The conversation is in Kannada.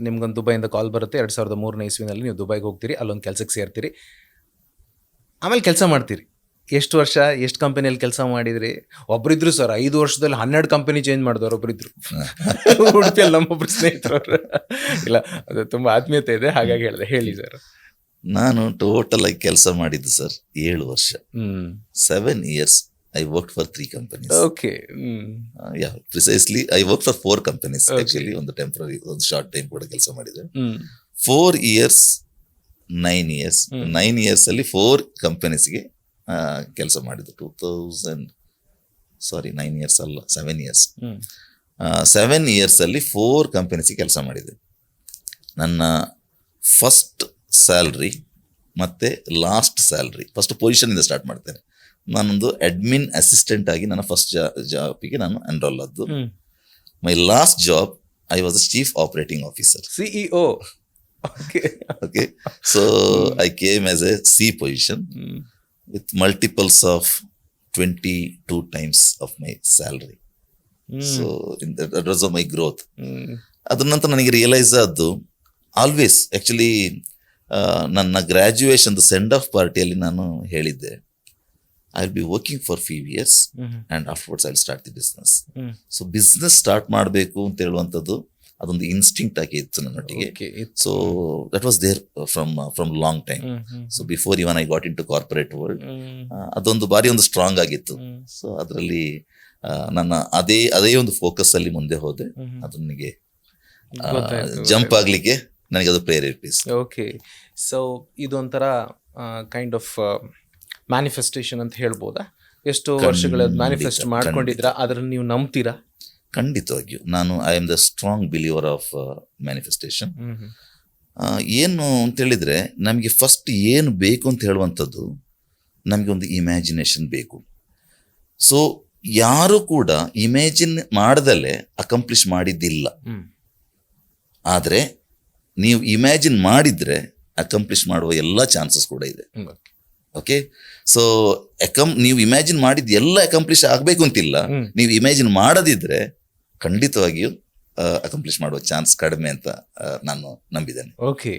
ನಿಮ್ಗೊಂದು ದುಬೈಯಿಂದ ಕಾಲ್ ಬರುತ್ತೆ. 2003ನೇ ಇಸ್ವಿನಲ್ಲಿ ನೀವು ದುಬೈಗೆ ಹೋಗ್ತೀರಿ, ಅಲ್ಲೊಂದು ಕೆಲಸಕ್ಕೆ ಸೇರ್ತೀರಿ, ಆಮೇಲೆ ಕೆಲಸ ಮಾಡ್ತೀರಿ. ಎಷ್ಟು ವರ್ಷ, ಎಷ್ಟು ಕಂಪನಿಯಲ್ಲಿ ಕೆಲಸ ಮಾಡಿದ್ರಿ? ಒಬ್ಬರಿದ್ರು ಸರ್, 5 ವರ್ಷದಲ್ಲಿ 12 ಕಂಪನಿ ಚೇಂಜ್ ಮಾಡಿದವರು ಒಬ್ಬರಿದ್ರು. ಉಡುಪಿಯಲ್ಲಿ ನಮ್ಮೊಬ್ರು ಸ್ನೇಹಿತರವರು. ಇಲ್ಲ, ಅದು ತುಂಬ ಆತ್ಮೀಯತೆ ಇದೆ, ಹಾಗಾಗಿ ಹೇಳಿದೆ. ಹೇಳಿ ಸರ್. ನಾನು ಟೋಟಲ್ ಆಗಿ ಕೆಲಸ ಮಾಡಿದ್ದು ಸರ್ 7 ವರ್ಷ. 7 years I worked for 3 companies. Okay. Yeah, precisely I worked for 4 companies. Actually, ಒಂದು ಟೆಂಪರರಿ, ಒಂದು ಶಾರ್ಟ್ ಟೈಮ್ ಕೂಡ ಕೆಲಸ ಮಾಡಿದೆ. 4 years, 9 years. 9 years ಅಲ್ಲಿ 4 ಕಂಪನೀಸ್ಗೆ ಕೆಲಸ ಮಾಡಿದ್ದು. 9 years ಅಲ್ಲ, 7 years. 7 years ಅಲ್ಲಿ 4 ಕಂಪನೀಸ್ಗೆ ಕೆಲಸ ಮಾಡಿದೆ. ನನ್ನ ಫಸ್ಟ್ ಸ್ಯಾಲ್ರಿ ಮತ್ತೆ ಲಾಸ್ಟ್ ಸ್ಯಾಲ್ರಿ, ಫಸ್ಟ್ ಪೊಸಿಷನಿಂದ ಸ್ಟಾರ್ಟ್ ಮಾಡ್ತೇನೆ. ನಾನೊಂದು ಅಡ್ಮಿನ್ ಅಸಿಸ್ಟೆಂಟ್ ಆಗಿ ನನ್ನ ಫಸ್ಟ್ ಜಾಬಿಗೆ ನಾನು ಎನ್ರೋಲ್ ಆದ್ದು. My last job I was a chief operating officer, CEO. Okay. So I came as a C position with multiples of 22 times of my salary. So that was my growth. ಅದ್ರ ನಂತರ ನನಗೆ ರಿಯಲೈಸ್ ಆದ್ದು, ಆಲ್ವೇಸ್ ಆಕ್ಚುಲಿ ನನ್ನ ಗ್ರಾಜ್ಯುಯೇಷನ್ ಸೆಂಡ್ ಆಫ್ ಪಾರ್ಟಿಯಲ್ಲಿ ನಾನು ಹೇಳಿದ್ದೆ, I will be working for few years and afterwards I will start the business. So business start ಮಾಡಬೇಕು ಅಂತ ಹೇಳುವಂಥದ್ದು ಅದೊಂದು ಇನ್ಸ್ಟಿಂಕ್ಟ್ ಆಗಿ ಇತ್ತು ನನ್ನೊಟ್ಟಿಗೆ. So that was there from long time. So before even I got into corporate world, ಅದೊಂದು ಬಾರಿ ಒಂದು ಸ್ಟ್ರಾಂಗ್ ಆಗಿತ್ತು. ಸೊ ಅದರಲ್ಲಿ ನನ್ನ ಅದೇ ಒಂದು ಫೋಕಸ್ ಅಲ್ಲಿ ಮುಂದೆ ಹೋದೆ. ಅದು ನನಗೆ ಜಂಪ್ ಆಗ್ಲಿಕ್ಕೆ ನನಗೆ ಅದು ಪ್ರೇರೇಪಿಸಿ. ಓಕೆ. ಸೊ ಇದೊಂಥರ ಕೈಂಡ್ ಆಫ್ ಮ್ಯಾನಿಫೆಸ್ಟೇಷನ್ ಅಂತ ಹೇಳ್ಬೋದಾ? ಎಷ್ಟು ವರ್ಷಗಳ ಮ್ಯಾನಿಫೆಸ್ಟ್ ಮಾಡ್ಕೊಂಡಿದ್ರ, ಅದನ್ನು ನೀವು ನಂಬ್ತೀರಾ? ಖಂಡಿತವಾಗಿಯೂ ನಾನು I am the strong believer of manifestation. ಏನು ಅಂತ ಹೇಳಿದ್ರೆ, ನಮಗೆ ಫಸ್ಟ್ ಏನು ಬೇಕು ಅಂತ ಹೇಳುವಂಥದ್ದು ನಮಗೆ ಒಂದು ಇಮ್ಯಾಜಿನೇಷನ್ ಬೇಕು. ಸೊ ಯಾರು ಕೂಡ ಇಮ್ಯಾಜಿನ್ ಮಾಡ್ದಲೇ ಅಕಂಪ್ಲಿಷ್ ಮಾಡಿದ್ದಿಲ್ಲ. ಆದರೆ ನೀವು ಇಮ್ಯಾಜಿನ್ ಮಾಡಿದ್ರೆ ಅಕಂಪ್ಲಿಷ್ ಮಾಡುವ ಎಲ್ಲ ಚಾನ್ಸಸ್ ಕೂಡ ಇದೆ. ಓಕೆ. ಸೊ ನೀವು ಇಮ್ಯಾಜಿನ್ ಮಾಡಿದ್ದು ಎಲ್ಲ ಅಕಂಪ್ಲಿಷ್ ಆಗಬೇಕು ಅಂತಿಲ್ಲ. ನೀವು ಇಮ್ಯಾಜಿನ್ ಮಾಡದಿದ್ರೆ ಖಂಡಿತವಾಗಿಯೂ ಅಕಂಪ್ಲಿಷ್ ಮಾಡುವ ಚಾನ್ಸ್ ಕಡಿಮೆ ಅಂತ ನಾನು ನಂಬಿದ್ದೇನೆ. ಓಕೆ.